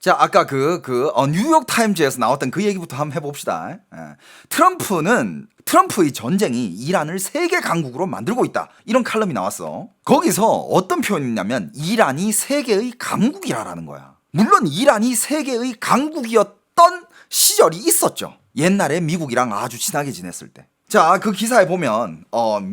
자, 아까 뉴욕 타임즈에서 나왔던 그 얘기부터 한번 해봅시다. 트럼프의 전쟁이 이란을 세계 강국으로 만들고 있다. 이런 칼럼이 나왔어. 거기서 어떤 표현이냐면 이란이 세계의 강국이라는 거야. 물론 이란이 세계의 강국이었던 시절이 있었죠. 옛날에 미국이랑 아주 친하게 지냈을 때. 자, 그 기사에 보면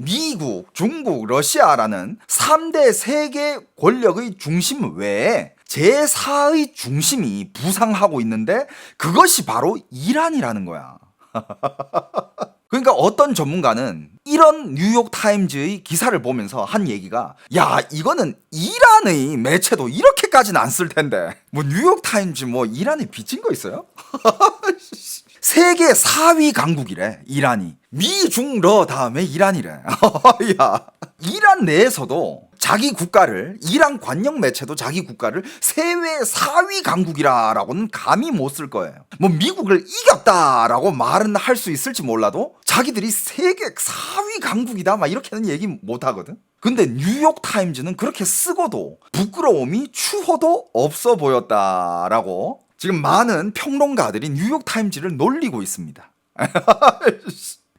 미국, 중국, 러시아라는 3대 세계 권력의 중심 외에 제4의 중심이 부상하고 있는데 그것이 바로 이란이라는 거야. 그러니까 어떤 전문가는 이런 뉴욕 타임즈의 기사를 보면서 한 얘기가, 야, 이거는 이란의 매체도 이렇게까지는 안 쓸 텐데 뭐 뉴욕 타임즈 뭐 이란에 빚진 거 있어요? 세계 4위 강국이래, 이란이. 미, 중, 러 다음에 이란이래. 야, 이란 내에서도 자기 국가를, 이란 관영 매체도 자기 국가를 세계 4위 강국이라고는 감히 못 쓸 거예요. 뭐 미국을 이겼다라고 말은 할 수 있을지 몰라도 자기들이 세계 4위 강국이다 막 이렇게는 얘기 못 하거든. 근데 뉴욕 타임즈는 그렇게 쓰고도 부끄러움이 추호도 없어 보였다라고 지금 많은 평론가들이 뉴욕 타임즈를 놀리고 있습니다.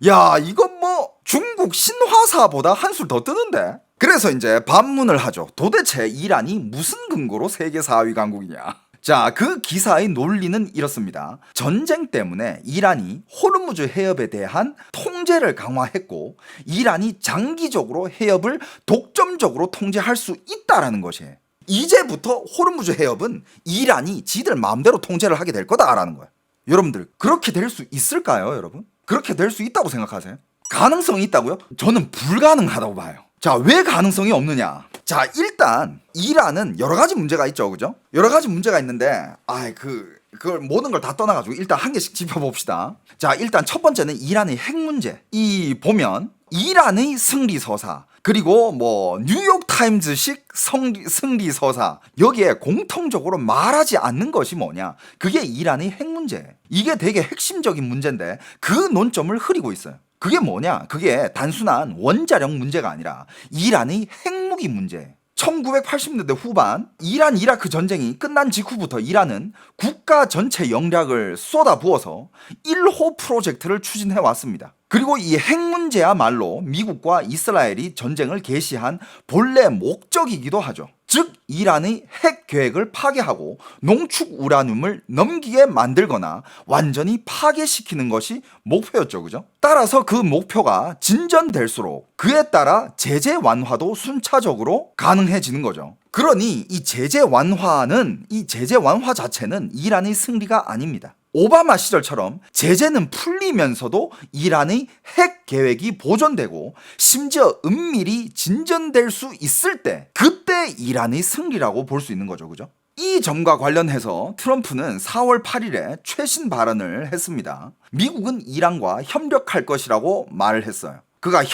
야, 이건 뭐 중국 신화사보다 한술 더 뜨는데? 그래서 이제 반문을 하죠. 도대체 이란이 무슨 근거로 세계 4위 강국이냐? 자, 그 기사의 논리는 이렇습니다. 전쟁 때문에 이란이 호르무즈 해협에 대한 통제를 강화했고 이란이 장기적으로 해협을 독점적으로 통제할 수 있다라는 것이에요. 이제부터 호르무즈 해협은 이란이 지들 마음대로 통제를 하게 될 거다라는 거예요. 여러분들, 그렇게 될 수 있을까요, 여러분? 그렇게 될 수 있다고 생각하세요? 가능성이 있다고요? 저는 불가능하다고 봐요. 자, 왜 가능성이 없느냐? 자, 일단 이란은 여러 가지 문제가 있죠, 그죠? 여러 가지 문제가 있는데, 그걸 모든 걸 다 떠나가지고 일단 한 개씩 짚어봅시다. 자, 일단 첫 번째는 이란의 핵 문제. 보면 이란의 승리서사, 그리고 뭐 뉴욕 타임즈식 승리서사, 여기에 공통적으로 말하지 않는 것이 뭐냐? 그게 이란의 핵 문제. 이게 되게 핵심적인 문제인데 그 논점을 흐리고 있어요. 그게 뭐냐? 그게 단순한 원자력 문제가 아니라 이란의 핵무기 문제. 1980년대 후반 이란 이라크 전쟁이 끝난 직후부터 이란은 국가 전체 역량을 쏟아부어서 1호 프로젝트를 추진해 왔습니다. 그리고 이 핵 문제야말로 미국과 이스라엘이 전쟁을 개시한 본래 목적이기도 하죠. 즉 이란의 핵 계획을 파괴하고 농축 우라늄을 넘기게 만들거나 완전히 파괴시키는 것이 목표였죠, 그죠? 따라서 그 목표가 진전될수록 그에 따라 제재 완화도 순차적으로 가능해지는 거죠. 그러니 이 제재 완화 자체는 이란의 승리가 아닙니다. 오바마 시절처럼 제재는 풀리면서도 이란의 핵 계획이 보존되고 심지어 은밀히 진전될 수 있을 때, 그때 이란의 승리라고 볼 수 있는 거죠, 그죠? 이 점과 관련해서 트럼프는 4월 8일에 최신 발언을 했습니다. 미국은 이란과 협력할 것이라고 말을 했어요. 그가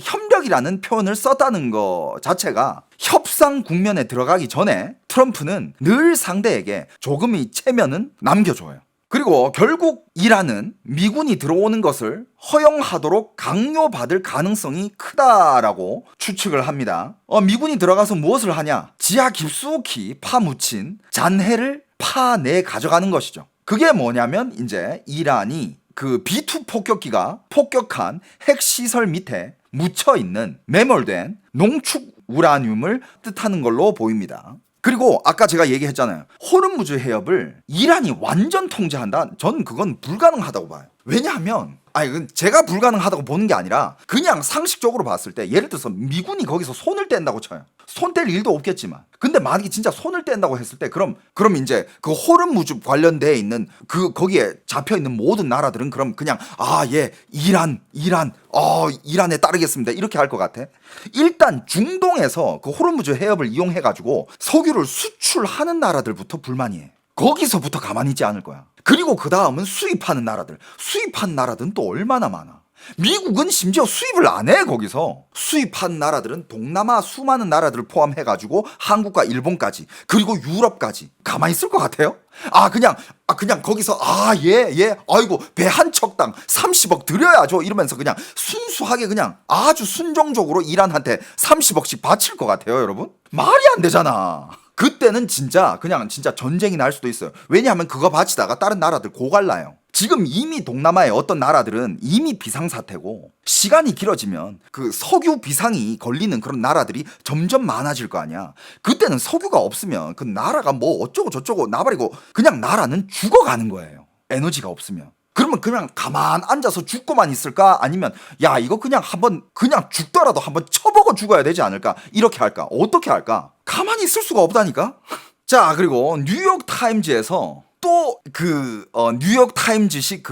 협력이라는 표현을 썼다는 것 자체가 협상 국면에 들어가기 전에 트럼프는 늘 상대에게 조금의 체면은 남겨줘요. 그리고 결국 이란은 미군이 들어오는 것을 허용하도록 강요받을 가능성이 크다라고 추측을 합니다. 미군이 들어가서 무엇을 하냐? 지하 깊숙이 파묻힌 잔해를 파내 가져가는 것이죠. 그게 뭐냐면 이제 이란이 그 B2 폭격기가 폭격한 핵시설 밑에 묻혀있는 매몰된 농축 우라늄을 뜻하는 걸로 보입니다. 그리고 아까 제가 얘기했잖아요. 호르무즈 해협을 이란이 완전 통제한다? 전 그건 불가능하다고 봐요. 왜냐하면 제가 불가능하다고 보는 게 아니라 그냥 상식적으로 봤을 때, 예를 들어서 미군이 거기서 손을 뗀다고 쳐요. 손 뗄 일도 없겠지만, 근데 만약에 진짜 손을 뗀다고 했을 때 그럼 이제 그 호르무즈 관련되어 있는 거기에 잡혀 있는 모든 나라들은 그럼 그냥 이란에 따르겠습니다 이렇게 할 것 같아. 일단 중동에서 그 호르무즈 해협을 이용해 가지고 석유를 수출하는 나라들부터 불만이에요. 거기서부터 가만히 있지 않을 거야. 그리고 그 다음은 수입하는 나라들은 또 얼마나 많아. 미국은 심지어 수입을 안 해. 거기서 수입한 나라들은 동남아 수많은 나라들을 포함해가지고 한국과 일본까지, 그리고 유럽까지. 가만히 있을 것 같아요? 그냥 거기서 아이고 배 한 척당 30억 드려야죠 이러면서 그냥 순수하게 그냥 아주 순종적으로 이란한테 30억씩 바칠 것 같아요, 여러분? 말이 안 되잖아. 그때는 진짜 그냥 진짜 전쟁이 날 수도 있어요. 왜냐하면 그거 바치다가 다른 나라들 고갈나요. 지금 이미 동남아의 어떤 나라들은 이미 비상사태고, 시간이 길어지면 그 석유 비상이 걸리는 그런 나라들이 점점 많아질 거 아니야. 그때는 석유가 없으면 그 나라가 뭐 어쩌고 저쩌고 나발이고 그냥 나라는 죽어가는 거예요. 에너지가 없으면. 그러면 그냥 가만 앉아서 죽고만 있을까? 아니면 야 이거 그냥 한번 그냥 죽더라도 한번 쳐먹어 죽어야 되지 않을까? 이렇게 할까? 어떻게 할까? 가만히 있을 수가 없다니까? 자, 그리고 뉴욕 타임즈에서 또 뉴욕 타임즈식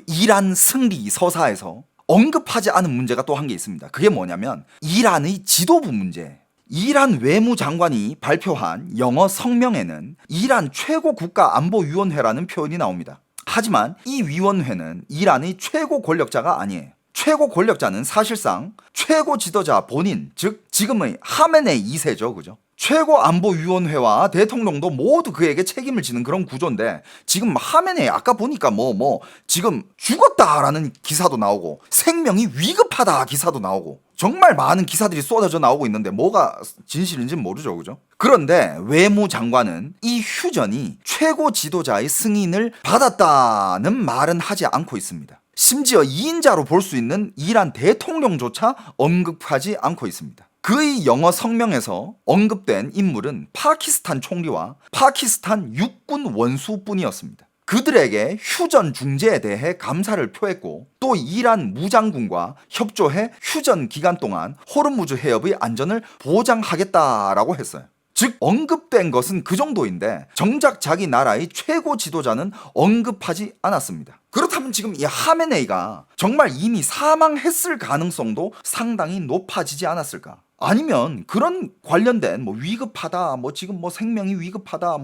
이란 승리 서사에서 언급하지 않은 문제가 또 한 게 있습니다. 그게 뭐냐면 이란의 지도부 문제. 이란 외무장관이 발표한 영어 성명에는 이란 최고 국가안보위원회라는 표현이 나옵니다. 하지만 이 위원회는 이란의 최고 권력자가 아니에요. 최고 권력자는 사실상 최고 지도자 본인, 즉 지금의 하메네이 2세죠. 그죠? 최고안보위원회와 대통령도 모두 그에게 책임을 지는 그런 구조인데, 지금 하메네이 아까 보니까 지금 죽었다라는 기사도 나오고 생명이 위급하다 기사도 나오고 정말 많은 기사들이 쏟아져 나오고 있는데 뭐가 진실인지는 모르죠. 그죠? 그런데 외무장관은 이 휴전이 최고 지도자의 승인을 받았다는 말은 하지 않고 있습니다. 심지어 2인자로 볼 수 있는 이란 대통령조차 언급하지 않고 있습니다. 그의 영어 성명에서 언급된 인물은 파키스탄 총리와 파키스탄 육군 원수뿐이었습니다. 그들에게 휴전 중재에 대해 감사를 표했고, 또 이란 무장군과 협조해 휴전 기간 동안 호르무즈 해협의 안전을 보장하겠다라고 했어요. 즉 언급된 것은 그 정도인데 정작 자기 나라의 최고 지도자는 언급하지 않았습니다. 그렇다면 지금 이 하메네이가 정말 이미 사망했을 가능성도 상당히 높아지지 않았을까? 아니면 그런 관련된 위급하다, 지금 생명이 위급하다,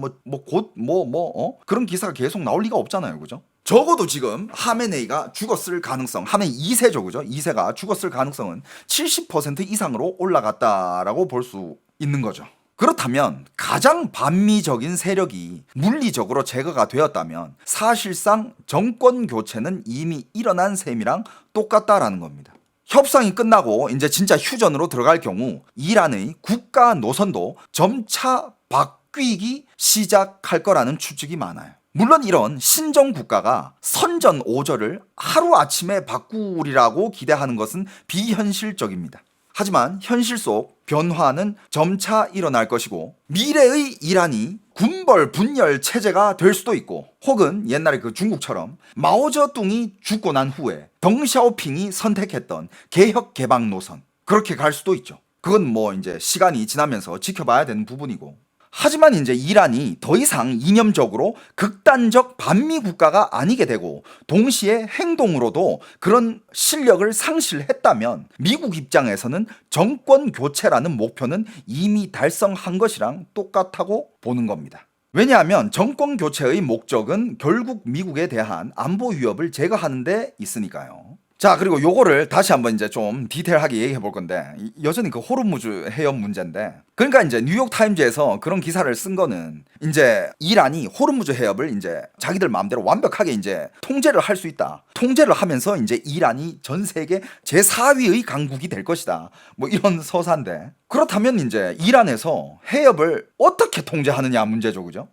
그런 기사가 계속 나올 리가 없잖아요. 그죠? 적어도 지금 하메네이가 죽었을 가능성, 하메네이 2세죠. 그죠? 2세가 죽었을 가능성은 70% 이상으로 올라갔다라고 볼 수 있는 거죠. 그렇다면 가장 반미적인 세력이 물리적으로 제거가 되었다면 사실상 정권 교체는 이미 일어난 셈이랑 똑같다라는 겁니다. 협상이 끝나고 이제 진짜 휴전으로 들어갈 경우 이란의 국가 노선도 점차 바뀌기 시작할 거라는 추측이 많아요. 물론 이런 신정 국가가 선전 5절을 하루아침에 바꾸리라고 기대하는 것은 비현실적입니다. 하지만 현실 속 변화는 점차 일어날 것이고, 미래의 이란이 군벌 분열 체제가 될 수도 있고, 혹은 옛날에 그 중국처럼 마오쩌둥이 죽고 난 후에 덩샤오핑이 선택했던 개혁 개방 노선, 그렇게 갈 수도 있죠. 그건 이제 시간이 지나면서 지켜봐야 되는 부분이고, 하지만 이제 이란이 더 이상 이념적으로 극단적 반미 국가가 아니게 되고 동시에 행동으로도 그런 실력을 상실했다면 미국 입장에서는 정권 교체라는 목표는 이미 달성한 것이랑 똑같다고 보는 겁니다. 왜냐하면 정권 교체의 목적은 결국 미국에 대한 안보 위협을 제거하는 데 있으니까요. 자, 그리고 요거를 다시 한번 이제 좀 디테일하게 얘기해 볼 건데, 여전히 그 호르무즈 해협 문제인데, 그러니까 이제 뉴욕 타임즈에서 그런 기사를 쓴 거는 이제 이란이 호르무즈 해협을 이제 자기들 마음대로 완벽하게 이제 통제를 할 수 있다. 통제를 하면서 이제 이란이 전 세계 제4위의 강국이 될 것이다. 이런 서사인데, 그렇다면 이제 이란에서 해협을 어떻게 통제하느냐 문제죠. 그죠?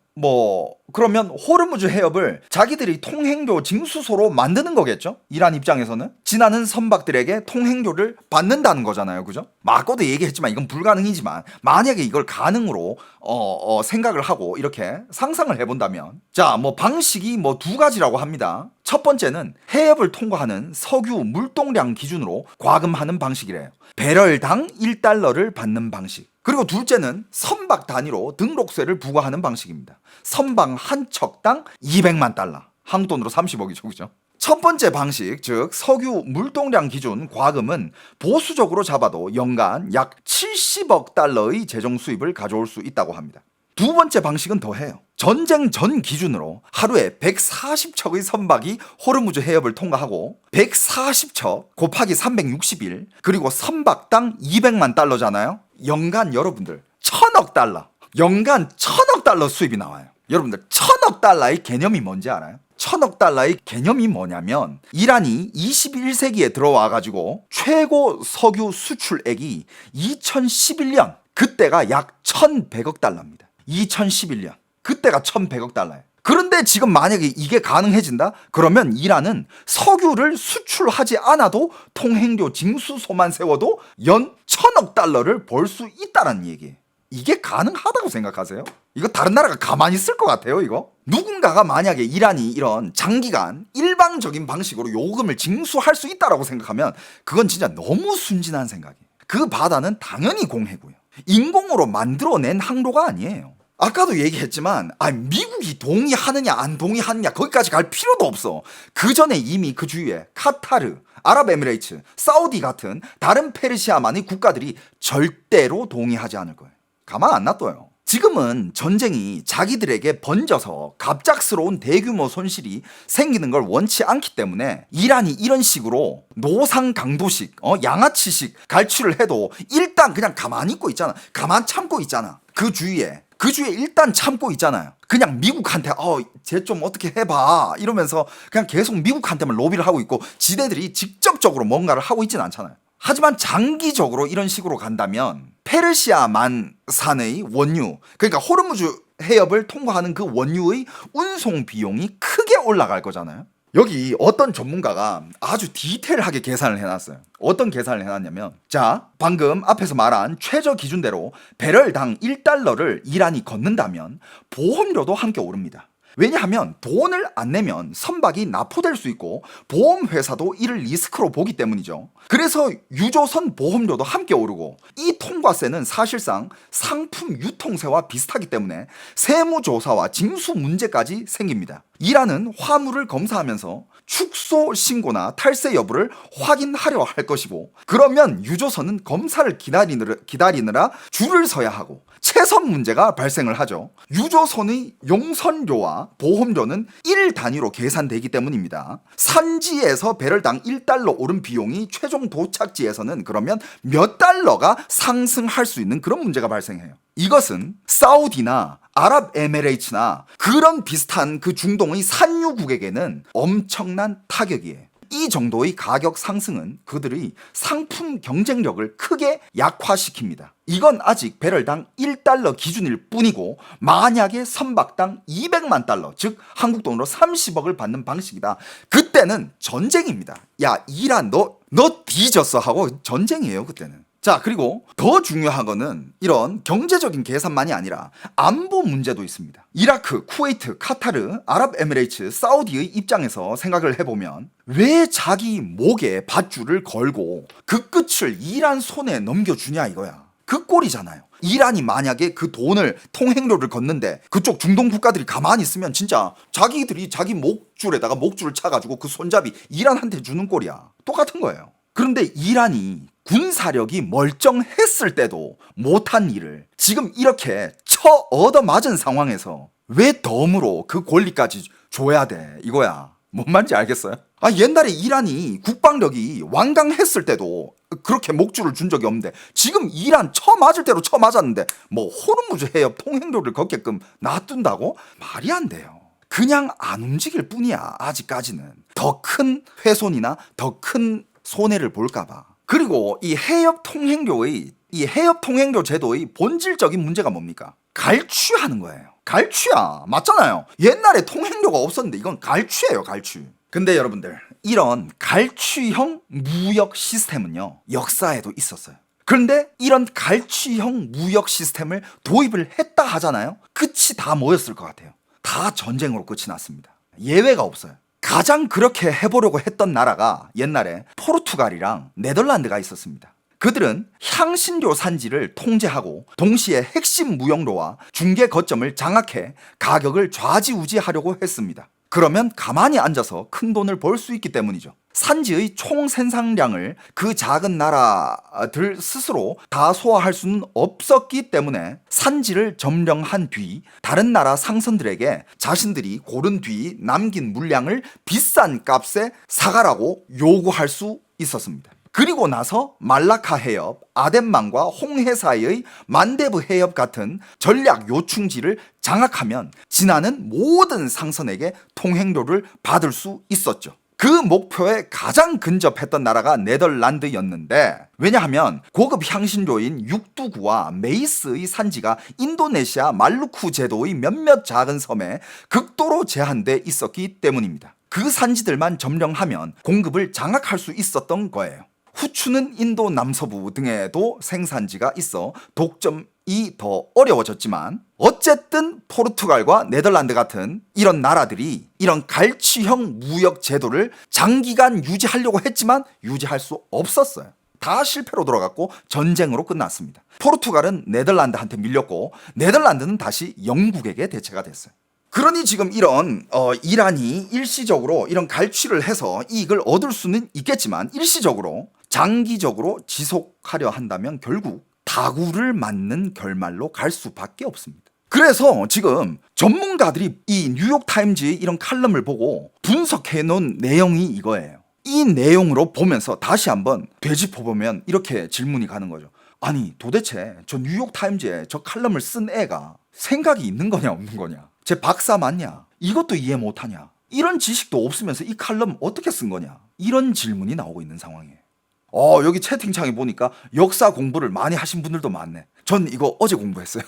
그러면 호르무즈 해협을 자기들이 통행료 징수소로 만드는 거겠죠? 이란 입장에서는 지나는 선박들에게 통행료를 받는다는 거잖아요. 그죠? 아까도 얘기했지만 이건 불가능이지만 만약에 이걸 가능으로 생각을 하고 이렇게 상상을 해본다면, 자, 방식이 두 가지라고 합니다. 첫 번째는 해협을 통과하는 석유 물동량 기준으로 과금하는 방식이래요. 배럴당 1달러를 받는 방식. 그리고 둘째는 선박 단위로 등록세를 부과하는 방식입니다. 선박 한 척당 200만 달러. 한국 돈으로 30억이죠. 그죠? 첫 번째 방식, 즉 석유 물동량 기준 과금은 보수적으로 잡아도 연간 약 70억 달러의 재정 수입을 가져올 수 있다고 합니다. 두 번째 방식은 더해요. 전쟁 전 기준으로 하루에 140척의 선박이 호르무즈 해협을 통과하고 140척 곱하기 360일, 그리고 선박당 200만 달러잖아요. 연간 여러분들 1000억 달러, 연간 1000억 달러 수입이 나와요. 여러분들 1000억 달러의 개념이 뭔지 알아요? 1000억 달러의 개념이 뭐냐면 이란이 21세기에 들어와 가지고 최고 석유 수출액이 2011년 그때가 약 1100억 달러입니다. 2011년. 그때가 1100억 달러예요. 그런데 지금 만약에 이게 가능해진다? 그러면 이란은 석유를 수출하지 않아도 통행료 징수소만 세워도 연 1000억 달러를 벌 수 있다는 얘기예요. 이게 가능하다고 생각하세요? 이거 다른 나라가 가만히 있을 것 같아요, 이거? 누군가가 만약에 이란이 이런 장기간 일방적인 방식으로 요금을 징수할 수 있다라고 생각하면 그건 진짜 너무 순진한 생각이에요. 그 바다는 당연히 공해고요. 인공으로 만들어낸 항로가 아니에요. 아까도 얘기했지만 미국이 동의하느냐 안 동의하느냐 거기까지 갈 필요도 없어. 그 전에 이미 그 주위에 카타르, 아랍에미레이트, 사우디 같은 다른 페르시아만의 국가들이 절대로 동의하지 않을 거예요. 가만 안 놔둬요. 지금은 전쟁이 자기들에게 번져서 갑작스러운 대규모 손실이 생기는 걸 원치 않기 때문에 이란이 이런 식으로 노상강도식, 양아치식 갈취를 해도 일단 그냥 가만히 있고 있잖아. 가만 참고 있잖아. 그 주위에 일단 참고 있잖아요. 그냥 미국한테 쟤 좀 어떻게 해봐 이러면서 그냥 계속 미국한테만 로비를 하고 있고 지네들이 직접적으로 뭔가를 하고 있진 않잖아요. 하지만 장기적으로 이런 식으로 간다면 페르시아만산의 원유, 그러니까 호르무즈 해협을 통과하는 그 원유의 운송 비용이 크게 올라갈 거잖아요. 여기 어떤 전문가가 아주 디테일하게 계산을 해놨어요. 어떤 계산을 해놨냐면, 자, 방금 앞에서 말한 최저 기준대로 배럴당 1달러를 이란이 걷는다면 보험료도 함께 오릅니다. 왜냐하면 돈을 안 내면 선박이 납포될 수 있고 보험회사도 이를 리스크로 보기 때문이죠. 그래서 유조선 보험료도 함께 오르고 이 통과세는 사실상 상품 유통세와 비슷하기 때문에 세무조사와 징수 문제까지 생깁니다. 이란은 화물을 검사하면서 축소 신고나 탈세 여부를 확인하려 할 것이고, 그러면 유조선은 검사를 기다리느라 줄을 서야 하고 채선 문제가 발생을 하죠. 유조선의 용선료와 보험료는 1 단위로 계산되기 때문입니다. 산지에서 배럴당 1달러 오른 비용이 최종 도착지에서는 그러면 몇 달러가 상승할 수 있는 그런 문제가 발생해요. 이것은 사우디나 아랍에미레이트나 그런 비슷한 그 중동의 산유국에게는 엄청난 타격이에요. 이 정도의 가격 상승은 그들의 상품 경쟁력을 크게 약화시킵니다. 이건 아직 배럴당 1달러 기준일 뿐이고, 만약에 선박당 200만 달러, 즉 한국 돈으로 30억을 받는 방식이다. 그때는 전쟁입니다. 야, 이란 너 뒤졌어 하고 전쟁이에요, 그때는. 자, 그리고 더 중요한 거는 이런 경제적인 계산만이 아니라 안보 문제도 있습니다. 이라크, 쿠웨이트, 카타르, 아랍에미레이트, 사우디의 입장에서 생각을 해보면 왜 자기 목에 밧줄을 걸고 그 끝을 이란 손에 넘겨주냐 이거야. 그 꼴이잖아요. 이란이 만약에 그 돈을 통행료를 걷는데 그쪽 중동 국가들이 가만히 있으면 진짜 자기들이 자기 목줄에다가 목줄을 차가지고 그 손잡이 이란한테 주는 꼴이야. 똑같은 거예요. 그런데 이란이 군사력이 멀쩡했을 때도 못한 일을 지금 이렇게 얻어맞은 상황에서 왜 덤으로 그 권리까지 줘야 돼 이거야. 뭔 말인지 알겠어요? 옛날에 이란이 국방력이 완강했을 때도 그렇게 목줄을 준 적이 없는데 지금 이란 쳐맞을 대로 쳐맞았는데 뭐 호르무즈 해협 통행료를 걷게끔 놔둔다고? 말이 안 돼요. 그냥 안 움직일 뿐이야. 아직까지는 더 큰 훼손이나 더 큰 손해를 볼까봐. 그리고 이 해협 통행료 제도의 본질적인 문제가 뭡니까? 갈취하는 거예요. 갈취야. 맞잖아요. 옛날에 통행료가 없었는데 이건 갈취예요, 갈취. 근데 여러분들, 이런 갈취형 무역 시스템은요, 역사에도 있었어요. 그런데 이런 갈취형 무역 시스템을 도입을 했다 하잖아요. 끝이 다 뭐였을 것 같아요? 다 전쟁으로 끝이 났습니다. 예외가 없어요. 가장 그렇게 해보려고 했던 나라가 옛날에 포르투갈이랑 네덜란드가 있었습니다. 그들은 향신료 산지를 통제하고 동시에 핵심 무역로와 중개 거점을 장악해 가격을 좌지우지하려고 했습니다. 그러면 가만히 앉아서 큰 돈을 벌 수 있기 때문이죠. 산지의 총 생산량을 그 작은 나라들 스스로 다 소화할 수는 없었기 때문에 산지를 점령한 뒤 다른 나라 상선들에게 자신들이 고른 뒤 남긴 물량을 비싼 값에 사가라고 요구할 수 있었습니다. 그리고 나서 말라카 해협, 아덴만과 홍해 사이의 만데브 해협 같은 전략 요충지를 장악하면 지나는 모든 상선에게 통행료를 받을 수 있었죠. 그 목표에 가장 근접했던 나라가 네덜란드였는데, 왜냐하면 고급 향신료인 육두구와 메이스의 산지가 인도네시아 말루쿠 제도의 몇몇 작은 섬에 극도로 제한돼 있었기 때문입니다. 그 산지들만 점령하면 공급을 장악할 수 있었던 거예요. 후추는 인도 남서부 등에도 생산지가 있어 독점이 더 어려워졌지만, 어쨌든 포르투갈과 네덜란드 같은 이런 나라들이 이런 갈취형 무역 제도를 장기간 유지하려고 했지만 유지할 수 없었어요. 다 실패로 돌아갔고 전쟁으로 끝났습니다. 포르투갈은 네덜란드한테 밀렸고, 네덜란드는 다시 영국에게 대체가 됐어요. 그러니 지금 이런 이란이 일시적으로 이런 갈취를 해서 이익을 얻을 수는 있겠지만, 일시적으로 장기적으로 지속하려 한다면 결국 다구를 맞는 결말로 갈 수밖에 없습니다. 그래서 지금 전문가들이 이 뉴욕타임즈의 이런 칼럼을 보고 분석해 놓은 내용이 이거예요. 이 내용으로 보면서 다시 한번 되짚어보면 이렇게 질문이 가는 거죠. 아니, 도대체 저 뉴욕타임즈에 저 칼럼을 쓴 애가 생각이 있는 거냐 없는 거냐? 쟤 박사 맞냐? 이것도 이해 못하냐? 이런 지식도 없으면서 이 칼럼 어떻게 쓴 거냐? 이런 질문이 나오고 있는 상황이에요. 여기 채팅창에 보니까 역사 공부를 많이 하신 분들도 많네. 전 이거 어제 공부했어요.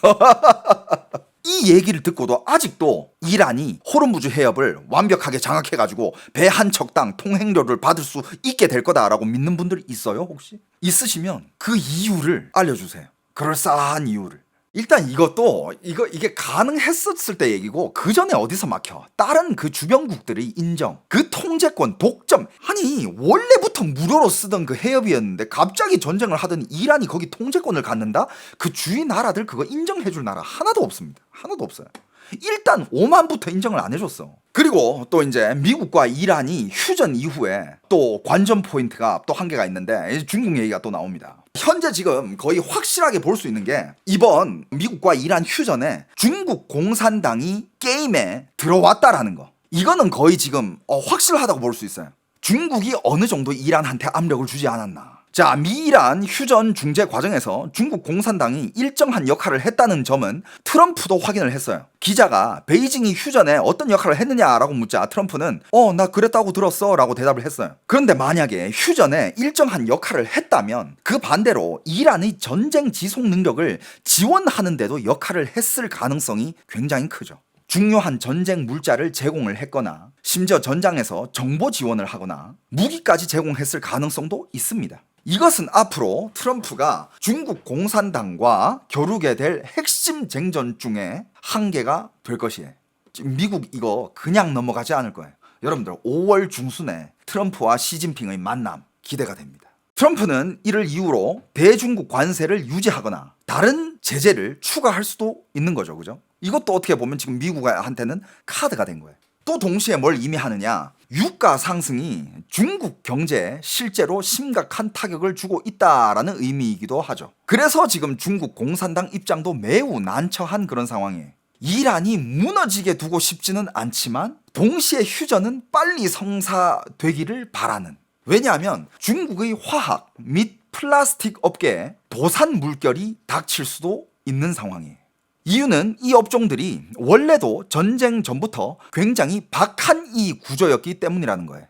이 얘기를 듣고도 아직도 이란이 호르무즈 해협을 완벽하게 장악해가지고 배 한 척당 통행료를 받을 수 있게 될 거다라고 믿는 분들 있어요, 혹시? 있으시면 그 이유를 알려주세요. 그럴싸한 이유를. 일단 이것도 이게 가능했었을 때 얘기고, 그 전에 어디서 막혀? 다른 그 주변국들의 인정, 그 통제권, 독점. 아니, 원래부터 무료로 쓰던 그 해협이었는데 갑자기 전쟁을 하더니 이란이 거기 통제권을 갖는다? 그 주위 나라들 그거 인정해줄 나라 하나도 없습니다. 하나도 없어요. 일단 오만부터 인정을 안 해줬어. 그리고 또 이제 미국과 이란이 휴전 이후에 또 관전 포인트가 또 한 개가 있는데, 중국 얘기가 또 나옵니다. 현재 지금 거의 확실하게 볼 수 있는 게, 이번 미국과 이란 휴전에 중국 공산당이 게임에 들어왔다라는 거. 이거는 거의 지금 확실하다고 볼 수 있어요. 중국이 어느 정도 이란한테 압력을 주지 않았나. 자, 미이란 휴전 중재 과정에서 중국 공산당이 일정한 역할을 했다는 점은 트럼프도 확인을 했어요. 기자가 베이징이 휴전에 어떤 역할을 했느냐라고 묻자 트럼프는 나 그랬다고 들었어 라고 대답을 했어요. 그런데 만약에 휴전에 일정한 역할을 했다면 그 반대로 이란의 전쟁 지속 능력을 지원하는데도 역할을 했을 가능성이 굉장히 크죠. 중요한 전쟁 물자를 제공을 했거나, 심지어 전장에서 정보 지원을 하거나 무기까지 제공했을 가능성도 있습니다. 이것은 앞으로 트럼프가 중국 공산당과 겨루게 될 핵심 쟁전 중에 한 개가 될 것이에요. 지금 미국 이거 그냥 넘어가지 않을 거예요. 여러분들 5월 중순에 트럼프와 시진핑의 만남 기대가 됩니다. 트럼프는 이를 이유로 대중국 관세를 유지하거나 다른 제재를 추가할 수도 있는 거죠. 그죠? 이것도 어떻게 보면 지금 미국한테는 카드가 된 거예요. 또 동시에 뭘 의미하느냐? 유가 상승이 중국 경제에 실제로 심각한 타격을 주고 있다라는 의미이기도 하죠. 그래서 지금 중국 공산당 입장도 매우 난처한 그런 상황이에요. 이란이 무너지게 두고 싶지는 않지만 동시에 휴전은 빨리 성사되기를 바라는. 왜냐하면 중국의 화학 및 플라스틱 업계에 도산 물결이 닥칠 수도 있는 상황이에요. 이유는 이 업종들이 원래도 전쟁 전부터 굉장히 박한 이 구조였기 때문이라는 거예요.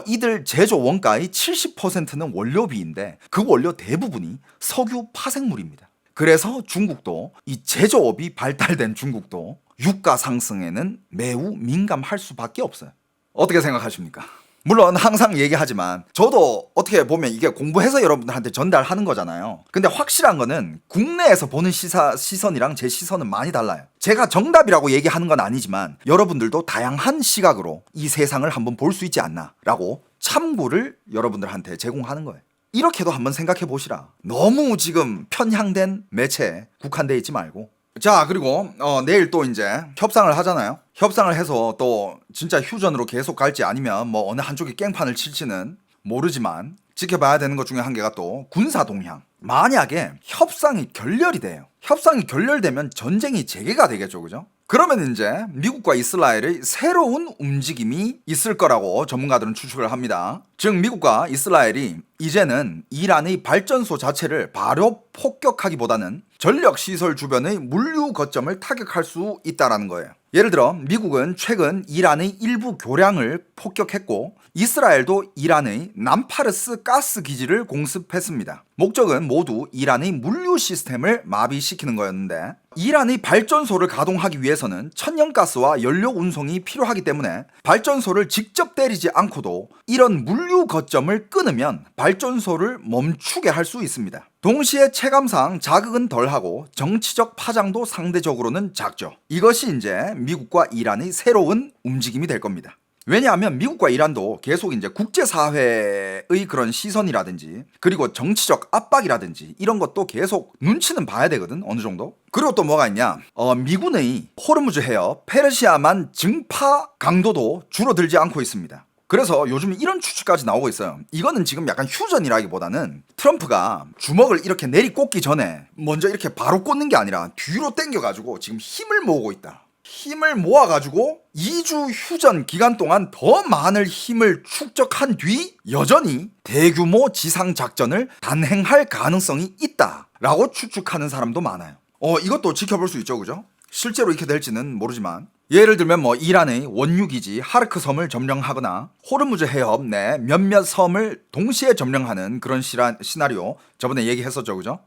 이들 제조 원가의 70%는 원료비인데 그 원료 대부분이 석유 파생물입니다. 그래서 중국도, 이 제조업이 발달된 중국도 유가 상승에는 매우 민감할 수밖에 없어요. 어떻게 생각하십니까? 물론 항상 얘기하지만 저도 어떻게 보면 이게 공부해서 여러분들한테 전달하는 거잖아요. 근데 확실한 거는 국내에서 보는 시선이랑 제 시선은 많이 달라요. 제가 정답이라고 얘기하는 건 아니지만 여러분들도 다양한 시각으로 이 세상을 한번 볼 수 있지 않나 라고 참고를 여러분들한테 제공하는 거예요. 이렇게도 한번 생각해 보시라. 너무 지금 편향된 매체에 국한되어 있지 말고. 자, 그리고 내일 또 이제 협상을 하잖아요. 협상을 해서 또 진짜 휴전으로 계속 갈지 아니면 뭐 어느 한쪽이 깽판을 칠지는 모르지만 지켜봐야 되는 것 중에 한 개가 또 군사 동향. 만약에 협상이 결렬이 돼요. 협상이 결렬되면 전쟁이 재개가 되겠죠, 그죠? 그러면 이제 미국과 이스라엘의 새로운 움직임이 있을 거라고 전문가들은 추측을 합니다. 즉 미국과 이스라엘이 이제는 이란의 발전소 자체를 바로 폭격하기보다는 전력시설 주변의 물류 거점을 타격할 수 있다는 거예요. 예를 들어 미국은 최근 이란의 일부 교량을 폭격했고 이스라엘도 이란의 남파르스 가스 기지를 공습했습니다. 목적은 모두 이란의 물류 시스템을 마비시키는 거였는데 이란의 발전소를 가동하기 위해서는 천연가스와 연료 운송이 필요하기 때문에 발전소를 직접 때리지 않고도 이런 물류 거점을 끊으면 발전소를 멈추게 할 수 있습니다. 동시에 체감상 자극은 덜하고 정치적 파장도 상대적으로는 작죠. 이것이 이제 미국과 이란의 새로운 움직임이 될 겁니다. 왜냐하면 미국과 이란도 계속 이제 국제사회의 그런 시선이라든지 그리고 정치적 압박이라든지 이런 것도 계속 눈치는 봐야 되거든, 어느 정도. 그리고 또 뭐가 있냐, 미군의 호르무즈 해협 페르시아만 증파 강도도 줄어들지 않고 있습니다. 그래서 요즘 이런 추측까지 나오고 있어요. 이거는 지금 약간 휴전이라기보다는 트럼프가 주먹을 이렇게 내리꽂기 전에 먼저 이렇게 바로 꽂는 게 아니라 뒤로 당겨가지고 지금 힘을 모으고 있다. 힘을 모아가지고 2주 휴전 기간 동안 더 많은 힘을 축적한 뒤 여전히 대규모 지상작전을 단행할 가능성이 있다라고 추측하는 사람도 많아요. 이것도 지켜볼 수 있죠, 그죠? 실제로 이렇게 될지는 모르지만 예를 들면 뭐 이란의 원유기지 하르크 섬을 점령하거나 호르무즈 해협 내 몇몇 섬을 동시에 점령하는 그런 시나리오 저번에 얘기했었죠, 그죠?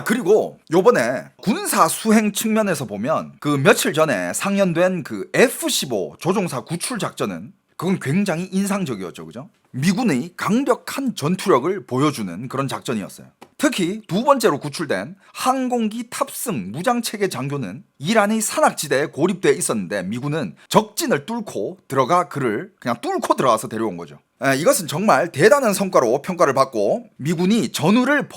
그리고 요번에 군사 수행 측면에서 보면 그 며칠 전에 상연된 그 F-15 조종사 구출 작전은 그건 굉장히 인상적이었죠, 그죠? 미군의 강력한 전투력을 보여주는 그런 작전이었어요. 특히 두 번째로 구출된 항공기 탑승 무장체계 장교는 이란의 산악지대에 고립되어 있었는데 미군은 적진을 뚫고 그를 그냥 뚫고 들어가서 데려온 거죠. 이것은 정말 대단한 성과로 평가를 받고 미군이 전우를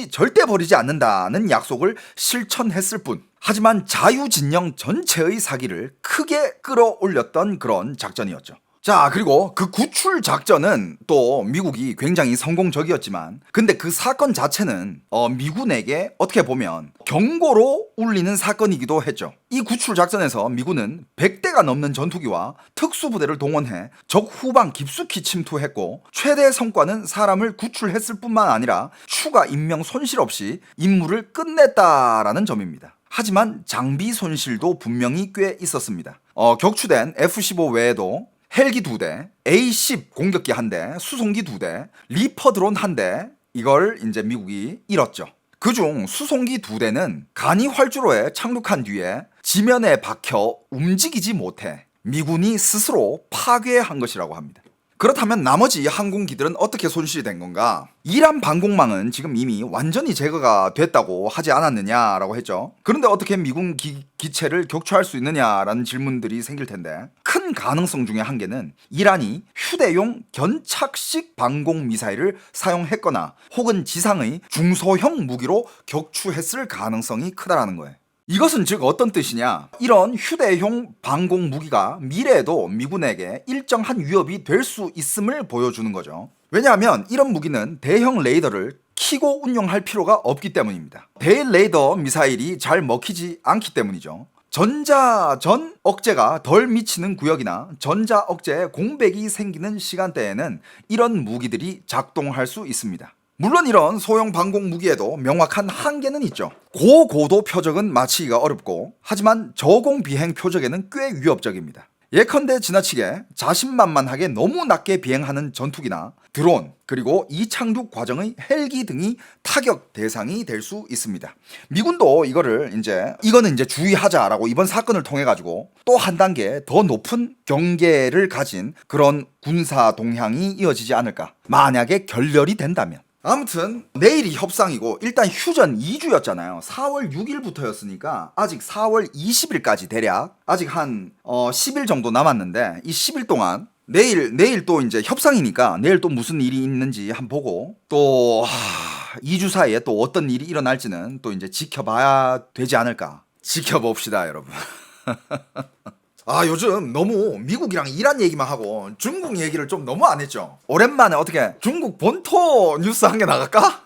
절대 버리지 않는다는 약속을 실천했을 뿐, 하지만 자유진영 전체의 사기를 크게 끌어올렸던 그런 작전이었죠. 자, 그리고 그 구출 작전은 또 미국이 굉장히 성공적이었지만 근데 그 사건 자체는 미군에게 어떻게 보면 경고로 울리는 사건이기도 했죠. 이 구출 작전에서 미군은 100대가 넘는 전투기와 특수부대를 동원해 적 후방 깊숙이 침투했고 최대 성과는 사람을 구출했을 뿐만 아니라 추가 인명 손실 없이 임무를 끝냈다라는 점입니다. 하지만 장비 손실도 분명히 꽤 있었습니다. 격추된 F-15 외에도 헬기 2대, A-10 공격기 1대, 수송기 2대, 리퍼 드론 1대, 이걸 이제 미국이 잃었죠. 그중 수송기 2대는 간이 활주로에 착륙한 뒤에 지면에 박혀 움직이지 못해 미군이 스스로 파괴한 것이라고 합니다. 그렇다면 나머지 항공기들은 어떻게 손실이 된 건가? 이란 방공망은 지금 이미 완전히 제거가 됐다고 하지 않았느냐라고 했죠. 그런데 어떻게 미군 기체를 격추할 수 있느냐라는 질문들이 생길 텐데 큰 가능성 중에 한 개는 이란이 휴대용 견착식 방공 미사일을 사용했거나 혹은 지상의 중소형 무기로 격추했을 가능성이 크다라는 거예요. 이것은 즉 어떤 뜻이냐? 이런 휴대용 방공 무기가 미래에도 미군에게 일정한 위협이 될 수 있음을 보여주는 거죠. 왜냐하면 이런 무기는 대형 레이더를 키고 운용할 필요가 없기 때문입니다. 대레이더 미사일이 잘 먹히지 않기 때문이죠. 전자전 억제가 덜 미치는 구역이나 전자 억제에 공백이 생기는 시간대에는 이런 무기들이 작동할 수 있습니다. 물론 이런 소형 방공 무기에도 명확한 한계는 있죠. 고고도 표적은 맞히기가 어렵고 하지만 저공 비행 표적에는 꽤 위협적입니다. 예컨대 지나치게 자신만만하게 너무 낮게 비행하는 전투기나 드론 그리고 이착륙 과정의 헬기 등이 타격 대상이 될 수 있습니다. 미군도 이거는 이제 주의하자라고 이번 사건을 통해 가지고 또 한 단계 더 높은 경계를 가진 그런 군사 동향이 이어지지 않을까. 만약에 결렬이 된다면. 아무튼 내일이 협상이고 일단 휴전 2주였잖아요. 4월 6일부터였으니까 아직 4월 20일까지 대략 아직 한 10일 정도 남았는데 이 10일 동안 내일 또 이제 협상이니까 내일 또 무슨 일이 있는지 한번 보고 또 2주 사이에 또 어떤 일이 일어날지는 또 이제 지켜봐야 되지 않을까. 지켜봅시다, 여러분. 요즘 너무 미국이랑 이란 얘기만 하고 중국 얘기를 좀 너무 안 했죠. 오랜만에 어떻게 중국 본토 뉴스 한 개 나갈까?